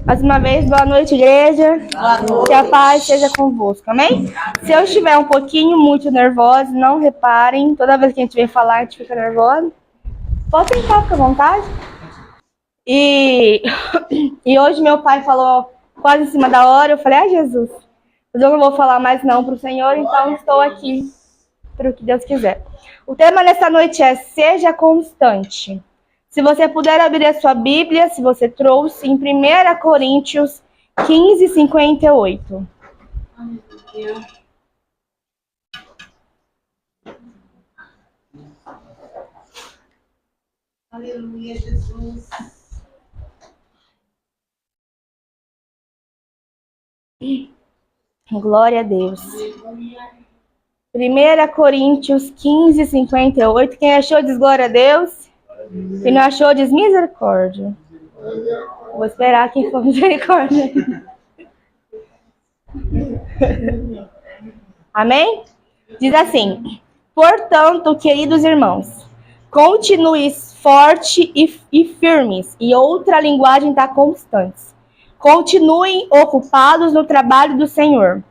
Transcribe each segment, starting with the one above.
Mais uma vez, boa noite, igreja. Boa noite. Que a paz seja convosco, amém? Se eu estiver um pouquinho muito nervosa, não reparem. Toda vez que a gente vem falar, a gente fica nervosa. Pode sentar, fica à vontade. E hoje meu pai falou quase em cima da hora. Eu falei, ai Jesus, mas eu não vou falar mais não para o Senhor, então estou aqui para o que Deus quiser. O tema nessa noite é Seja Constante. Se você puder abrir a sua Bíblia, se você trouxe, em 1 Coríntios 15, 58. Aleluia, Jesus. Glória a Deus. 1 Coríntios 15, 58. Quem achou diz glória a Deus. Quem não achou diz misericórdia. Vou esperar quem for misericórdia. Amém? Diz assim: portanto, queridos irmãos, continuem fortes e firmes. E outra linguagem está constantes. Continuem ocupados no trabalho do Senhor,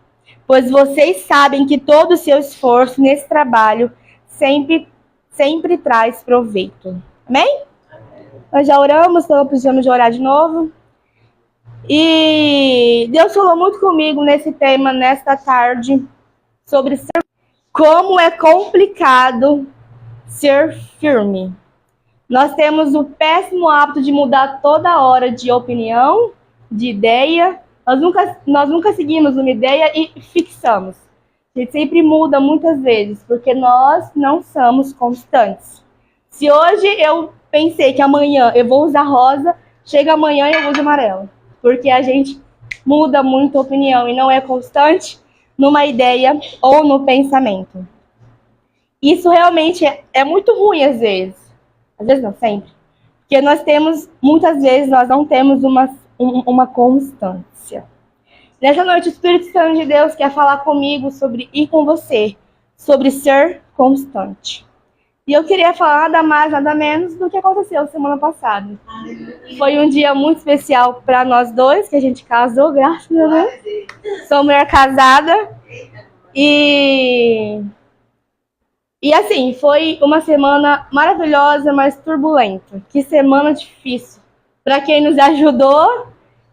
pois vocês sabem que todo o seu esforço nesse trabalho sempre traz proveito. Amém? Nós já oramos, então precisamos de orar de novo. E Deus falou muito comigo nesse tema, nesta tarde, sobre como é complicado ser firme. Nós temos o péssimo hábito de mudar toda hora de opinião, de ideia. Nós nunca seguimos uma ideia e fixamos. A gente sempre muda muitas vezes, porque nós não somos constantes. Se hoje eu pensei que amanhã eu vou usar rosa, chega amanhã e eu uso amarelo. Porque a gente muda muito a opinião e não é constante numa ideia ou no pensamento. Isso realmente é muito ruim às vezes. Às vezes não, sempre. Porque muitas vezes nós não temos uma constância. Nessa noite o Espírito Santo de Deus quer falar comigo e com você sobre ser constante. E eu queria falar nada mais, nada menos do que aconteceu semana passada. Foi um dia muito especial para nós dois, que a gente casou, graças a Deus. Sou mulher casada. E assim, foi uma semana maravilhosa, mas turbulenta. Que semana difícil. Para quem nos ajudou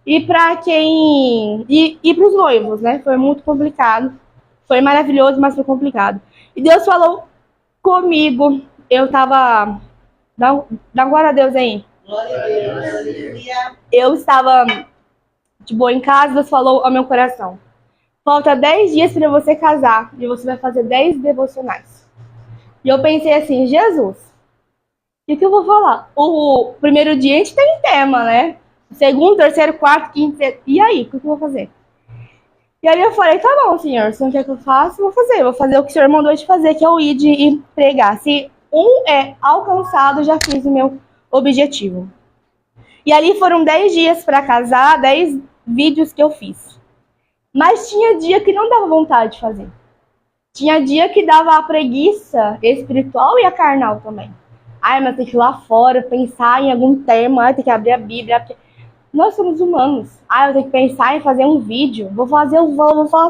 e para quem... E para os noivos, né? Foi muito complicado. Foi maravilhoso, mas foi complicado. E Deus falou comigo. Eu tava... Dá glória a Deus aí. Glória a Deus. Eu estava de boa em casa, Deus falou ao meu coração. Falta 10 dias para você casar e você vai fazer 10 devocionais. E eu pensei assim, Jesus, o que eu vou falar? O primeiro dia a gente tem tema, né? O segundo, terceiro, quarto, quinto, sexto. E aí, o que eu vou fazer? E aí eu falei, tá bom, Senhor, se não quer que eu faça, eu vou fazer. Eu vou fazer o que o Senhor mandou de fazer, que é o ir e pregar. Se um é alcançado, já fiz o meu objetivo. E ali foram 10 dias para casar, 10 vídeos que eu fiz. Mas tinha dia que não dava vontade de fazer. Tinha dia que dava a preguiça espiritual e a carnal também. Ai, mas tem que ir lá fora, pensar em algum tema, tem que abrir a Bíblia. Nós somos humanos. Ah, eu tenho que pensar em fazer um vídeo. Vou falar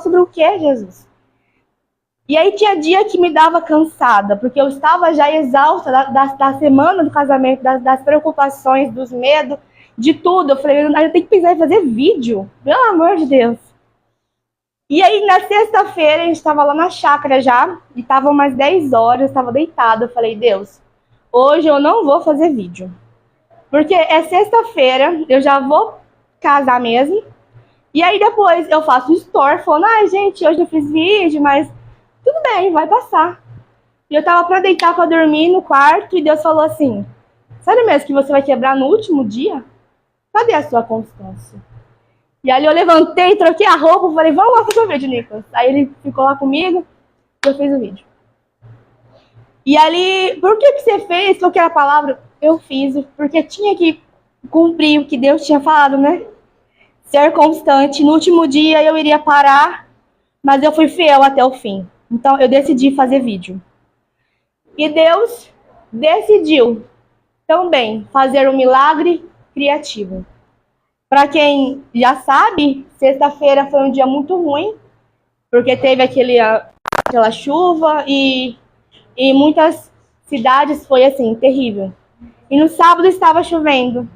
sobre o que, Jesus? E aí tinha dia que me dava cansada, porque eu estava já exausta da semana do casamento, das preocupações, dos medos, de tudo. Eu falei, eu tenho que pensar em fazer vídeo. Pelo amor de Deus. E aí na sexta-feira a gente estava lá na chácara já, e estava umas 10 horas, eu estava deitada. Eu falei, Deus, hoje eu não vou fazer vídeo. Porque é sexta-feira, eu já vou casar mesmo. E aí depois eu faço um story falando, ai gente, hoje eu fiz vídeo, mas tudo bem, vai passar. E eu tava pra deitar pra dormir no quarto e Deus falou assim, sério mesmo que você vai quebrar no último dia? Cadê a sua constância? E aí eu levantei, troquei a roupa e falei, vamos lá fazer o vídeo, Nicolas. Aí ele ficou lá comigo e eu fiz o vídeo. E ali, por que você fez? Qual que era a palavra? Eu fiz, porque tinha que cumprir o que Deus tinha falado, né? Ser constante. No último dia eu iria parar, mas eu fui fiel até o fim. Então eu decidi fazer vídeo. E Deus decidiu também fazer um milagre criativo. Para quem já sabe, sexta-feira foi um dia muito ruim, porque teve aquela chuva e em muitas cidades foi assim, terrível. E no sábado estava chovendo.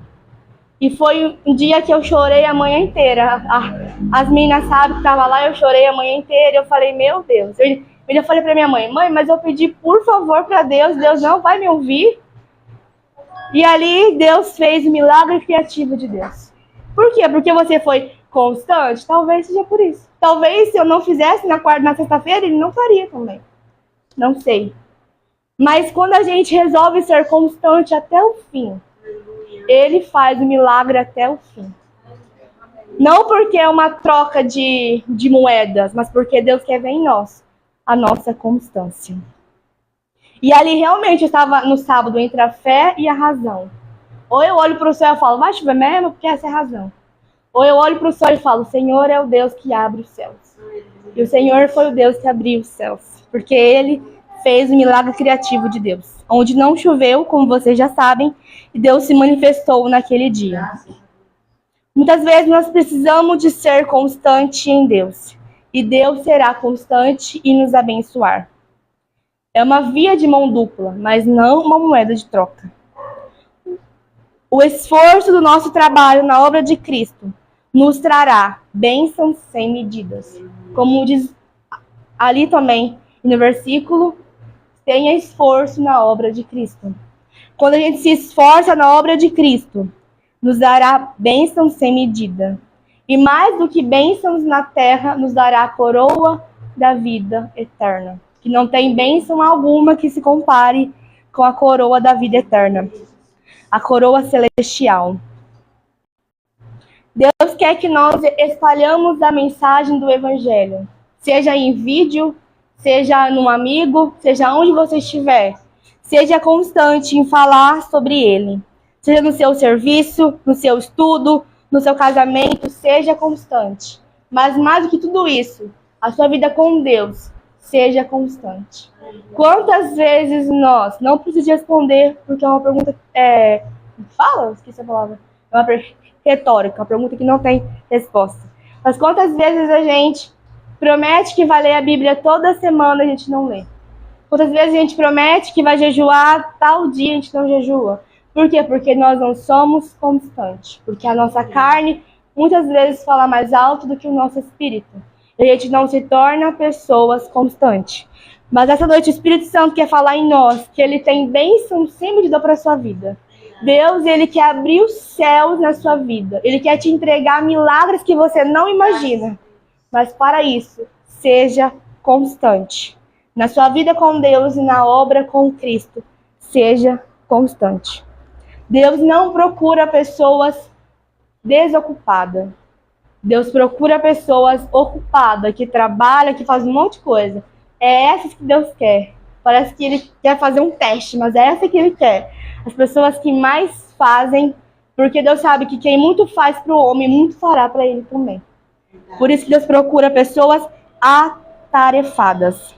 E foi um dia que eu chorei a manhã inteira. As meninas sabem que estavam lá, eu chorei a manhã inteira. Eu falei, meu Deus. Eu já falei para minha mãe, mas eu pedi por favor para Deus, Deus não vai me ouvir. E ali Deus fez o milagre criativo de Deus. Por quê? Porque você foi constante? Talvez seja por isso. Talvez se eu não fizesse na sexta-feira, ele não faria também. Não sei. Mas quando a gente resolve ser constante até o fim, ele faz o milagre até o fim. Não porque é uma troca de moedas, mas porque Deus quer ver em nós a nossa constância. E ali realmente eu estava no sábado entre a fé e a razão. Ou eu olho para o céu e falo, vai chover mesmo, porque essa é a razão. Ou eu olho para o céu e falo, o Senhor é o Deus que abre os céus. E o Senhor foi o Deus que abriu os céus. Porque Ele fez o milagre criativo de Deus. Onde não choveu, como vocês já sabem, e Deus se manifestou naquele dia. Muitas vezes nós precisamos de ser constante em Deus. E Deus será constante e nos abençoar. É uma via de mão dupla, mas não uma moeda de troca. O esforço do nosso trabalho na obra de Cristo nos trará bênçãos sem medidas. Como diz ali também no versículo, tenha esforço na obra de Cristo. Quando a gente se esforça na obra de Cristo, nos dará bênçãos sem medida. E mais do que bênçãos na terra, nos dará a coroa da vida eterna. Que não tem bênção alguma que se compare com a coroa da vida eterna. A coroa celestial. Deus quer que nós espalhamos a mensagem do Evangelho. Seja em vídeo, seja num amigo, seja onde você estiver. Seja constante em falar sobre ele. Seja no seu serviço, no seu estudo, no seu casamento, seja constante. Mas mais do que tudo isso, a sua vida com Deus, seja constante. Quantas vezes nós, não preciso responder, porque é uma pergunta, esqueci a palavra, é uma retórica, uma pergunta que não tem resposta. Mas quantas vezes a gente promete que vai ler a Bíblia toda semana e a gente não lê? Quantas vezes a gente promete que vai jejuar tal dia e a gente não jejua? Por quê? Porque nós não somos constantes. Porque a nossa carne muitas vezes fala mais alto do que o nosso espírito. E a gente não se torna pessoas constantes. Mas essa noite o Espírito Santo quer falar em nós que ele tem bênção sem medida para a sua vida. Deus, ele quer abrir os céus na sua vida. Ele quer te entregar milagres que você não imagina. Mas para isso, seja constante. Na sua vida com Deus e na obra com Cristo, seja constante. Deus não procura pessoas desocupadas. Deus procura pessoas ocupadas, que trabalham, que fazem um monte de coisa. É essas que Deus quer. Parece que ele quer fazer um teste, mas é essa que ele quer. As pessoas que mais fazem, porque Deus sabe que quem muito faz para o homem, muito fará para ele também. Por isso que Deus procura pessoas atarefadas.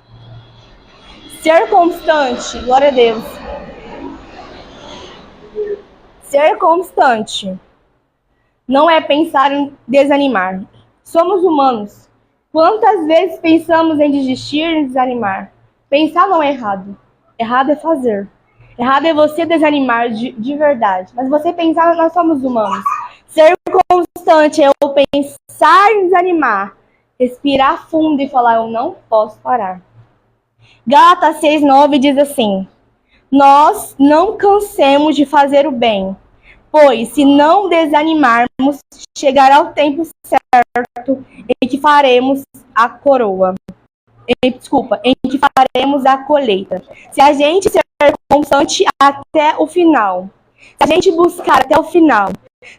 Ser constante, glória a Deus. Ser constante não é pensar em desanimar. Somos humanos. Quantas vezes pensamos em desistir e desanimar? Pensar não é errado. Errado é fazer. Errado é você desanimar de verdade. Mas você pensar, nós somos humanos. Ser constante é eu pensar em desanimar. Respirar fundo e falar, eu não posso parar. Gálatas 6:9 diz assim: nós não cansemos de fazer o bem, pois se não desanimarmos, chegará o tempo certo em que faremos a coroa. Em que faremos a colheita. Se a gente ser constante até o final, se a gente buscar até o final,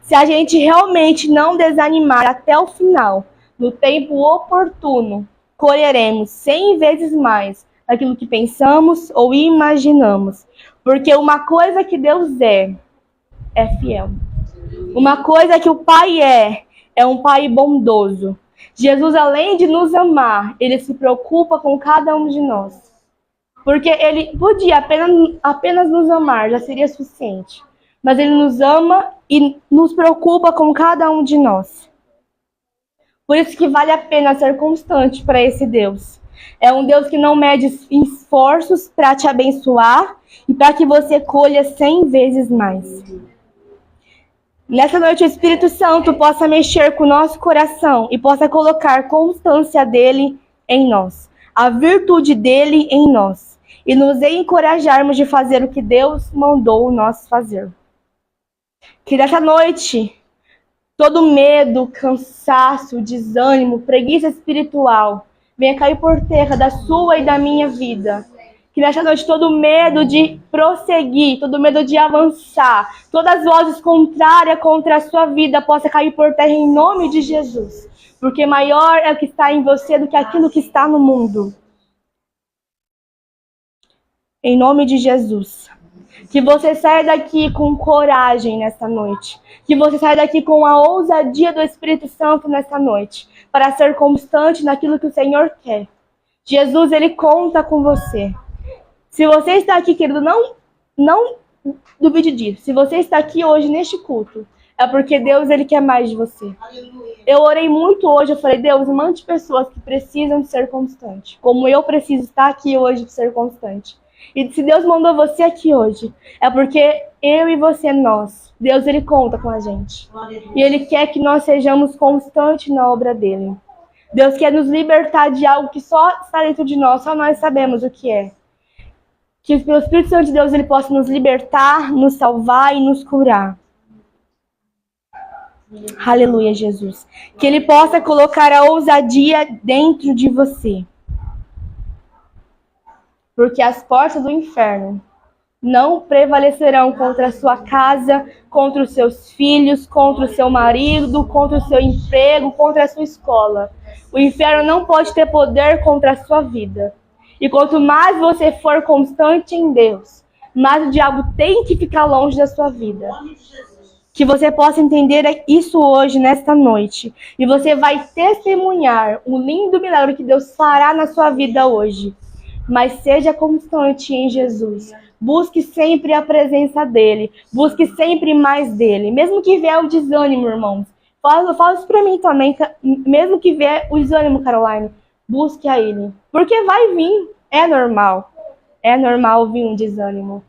se a gente realmente não desanimar até o final, no tempo oportuno, colheremos 100 vezes mais daquilo que pensamos ou imaginamos. Porque uma coisa que Deus é fiel. Uma coisa que o Pai é um Pai bondoso. Jesus, além de nos amar, ele se preocupa com cada um de nós. Porque ele podia apenas nos amar, já seria suficiente. mas Ele nos ama e nos preocupa com cada um de nós. Por isso que vale a pena ser constante para esse Deus. É um Deus que não mede esforços para te abençoar e para que você colha 100 vezes mais. Nessa noite o Espírito Santo possa mexer com o nosso coração e possa colocar constância dele em nós, a virtude dele em nós, e nos encorajarmos de fazer o que Deus mandou nós fazer. Que nessa noite todo medo, cansaço, desânimo, preguiça espiritual venha cair por terra da sua e da minha vida. Que nessa noite todo medo de prosseguir, todo medo de avançar, todas as vozes contrárias contra a sua vida possa cair por terra em nome de Jesus. Porque maior é o que está em você do que aquilo que está no mundo. Em nome de Jesus. Que você saia daqui com coragem nesta noite. Que você saia daqui com a ousadia do Espírito Santo nesta noite. Para ser constante naquilo que o Senhor quer. Jesus, Ele conta com você. Se você está aqui, querido, não duvide disso. Se você está aqui hoje neste culto, é porque Deus, Ele quer mais de você. Aleluia. Eu orei muito hoje, eu falei, Deus, mande pessoas que precisam ser constantes. Como eu preciso estar aqui hoje de ser constante. E se Deus mandou você aqui hoje, é porque eu e você, nós, Deus, Ele conta com a gente. Aleluia. E Ele quer que nós sejamos constantes na obra dEle. Deus quer nos libertar de algo que só está dentro de nós, só nós sabemos o que é. Que o Espírito Santo de Deus ele possa nos libertar, nos salvar e nos curar. Aleluia, Jesus. Que Ele possa colocar a ousadia dentro de você. Porque as portas do inferno não prevalecerão contra a sua casa, contra os seus filhos, contra o seu marido, contra o seu emprego, contra a sua escola. O inferno não pode ter poder contra a sua vida. E quanto mais você for constante em Deus, mais o diabo tem que ficar longe da sua vida. Em nome de Jesus. Que você possa entender isso hoje, nesta noite. E você vai testemunhar o lindo milagre que Deus fará na sua vida hoje. Mas seja constante em Jesus. Busque sempre a presença dEle. Busque sempre mais dEle. Mesmo que vier o desânimo, irmãos. Fala isso pra mim também. Mesmo que vier o desânimo, Caroline. Busque a Ele. Porque vai vir. É normal. É normal vir um desânimo.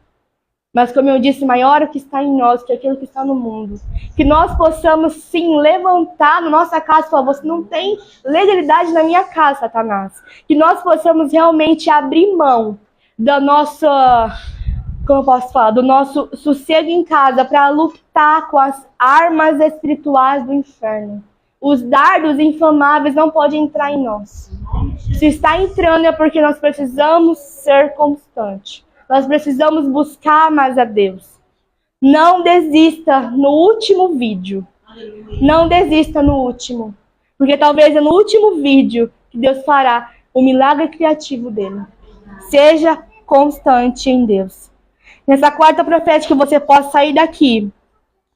Mas como eu disse, maior é o que está em nós que aquilo que está no mundo. Que nós possamos sim levantar na nossa casa e falar, você não tem legalidade na minha casa, Satanás. Que nós possamos realmente abrir mão da nossa, como eu posso falar, do nosso sossego em casa para lutar com as armas espirituais do inferno. Os dardos inflamáveis não podem entrar em nós. Se está entrando é porque nós precisamos ser constantes. Nós precisamos buscar mais a Deus. Não desista no último vídeo. Aleluia. Não desista no último. Porque talvez é no último vídeo que Deus fará o milagre criativo dele. Seja constante em Deus. Nessa quarta profética você possa sair daqui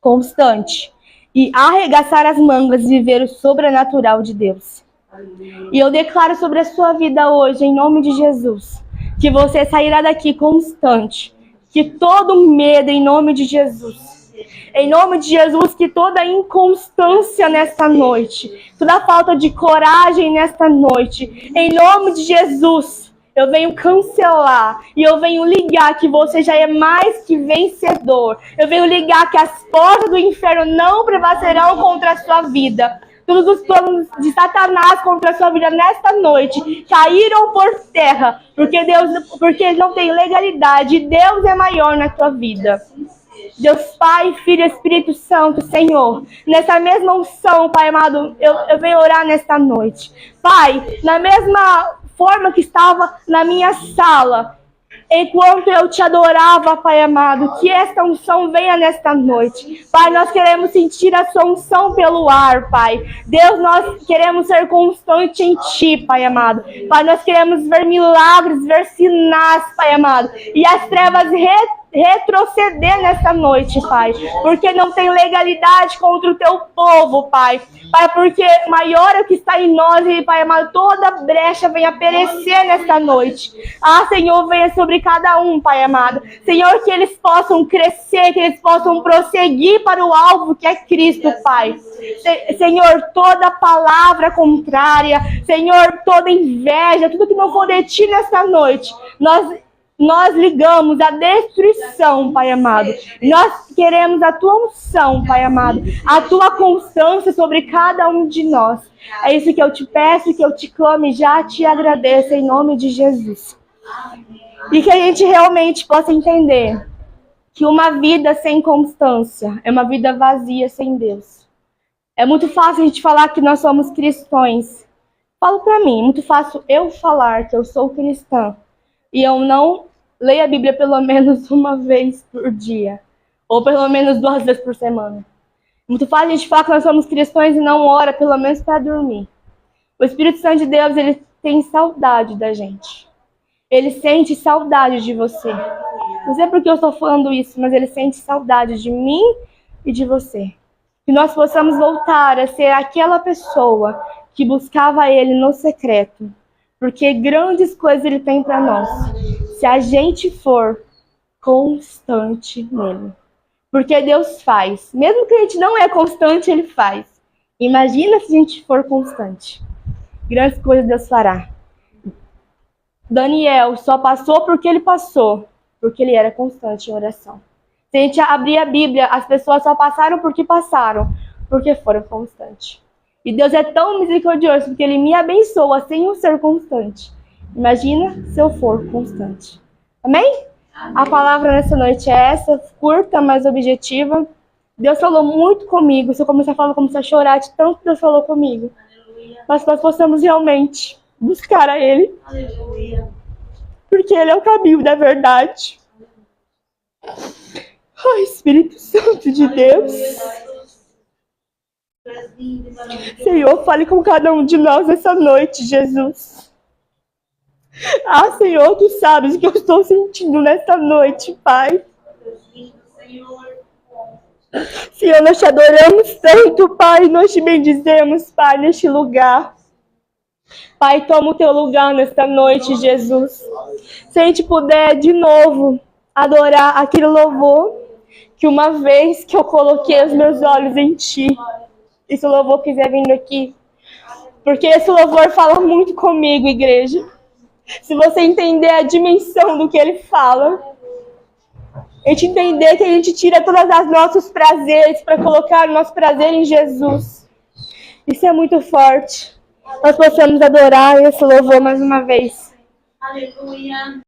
constante e arregaçar as mangas e viver o sobrenatural de Deus. Aleluia. E eu declaro sobre a sua vida hoje, em nome de Jesus, que você sairá daqui constante. Que todo medo, em nome de Jesus. Em nome de Jesus, que toda inconstância nesta noite, toda falta de coragem nesta noite, em nome de Jesus, eu venho cancelar e eu venho ligar que você já é mais que vencedor. Eu venho ligar que as portas do inferno não prevalecerão contra a sua vida. Todos os planos de Satanás contra a sua vida nesta noite caíram por terra, porque ele não tem legalidade. Deus é maior na tua vida. Deus Pai, Filho e Espírito Santo, Senhor, nessa mesma unção, Pai amado, eu venho orar nesta noite. Pai, na mesma forma que estava na minha sala, enquanto eu te adorava, Pai amado, que esta unção venha nesta noite. Pai, nós queremos sentir a sua unção pelo ar, Pai. Deus, nós queremos ser constante em Ti, Pai amado. Pai, nós queremos ver milagres, ver sinais, Pai amado. E as trevas retroceder nessa noite, Pai, porque não tem legalidade contra o teu povo, Pai. Pai, porque maior é o que está em nós e, Pai amado, toda brecha venha perecer nesta noite. Ah, Senhor, venha sobre cada um, Pai amado. Senhor, que eles possam crescer, que eles possam prosseguir para o alvo que é Cristo, Pai. Senhor, toda palavra contrária, Senhor, toda inveja, tudo que não for de Ti nesta noite, nós ligamos a destruição, Pai amado. Nós queremos a Tua unção, Pai amado. A Tua constância sobre cada um de nós. É isso que eu te peço, que eu te clamo e já te agradeço em nome de Jesus. E que a gente realmente possa entender que uma vida sem constância é uma vida vazia sem Deus. É muito fácil a gente falar que nós somos cristãos. Falo pra mim, é muito fácil eu falar que eu sou cristã e eu não leio a Bíblia pelo menos uma vez por dia. Ou pelo menos 2 vezes por semana. Muito fácil a gente falar que nós somos cristãos e não ora pelo menos para dormir. O Espírito Santo de Deus, ele tem saudade da gente. Ele sente saudade de você. Não sei por que eu estou falando isso, mas ele sente saudade de mim e de você. Que nós possamos voltar a ser aquela pessoa que buscava ele no secreto. Porque grandes coisas ele tem para nós. Se a gente for constante nele. Porque Deus faz. Mesmo que a gente não é constante, ele faz. Imagina se a gente for constante. Grandes coisas Deus fará. Daniel só passou porque ele passou. Porque ele era constante em oração. Se a gente abrir a Bíblia, as pessoas só passaram porque passaram. Porque foram constantes. E Deus é tão misericordioso porque ele me abençoa sem eu ser constante. Imagina se eu for constante. Amém? A palavra nessa noite é essa, curta, mas objetiva. Deus falou muito comigo. Se eu começar a falar, eu comecei a chorar de tanto que Deus falou comigo. Mas que nós possamos realmente buscar a Ele. Porque Ele é o caminho da verdade. Ai, Espírito Santo de Deus. Senhor, fale com cada um de nós essa noite, Jesus. Ah, Senhor, Tu sabes o que eu estou sentindo nesta noite, Pai. Senhor, nós Te adoramos tanto, Pai. Nós Te bendizemos, Pai, neste lugar. Pai, toma o Teu lugar nesta noite, Jesus. Se a gente puder, de novo, adorar aquele louvor que uma vez que eu coloquei os meus olhos em Ti, esse louvor quiser vindo aqui, porque esse louvor fala muito comigo, igreja. Se você entender a dimensão do que ele fala, a gente entender que a gente tira todos os nossos prazeres para colocar o nosso prazer em Jesus. Isso é muito forte. Nós possamos adorar esse louvor mais uma vez. Aleluia.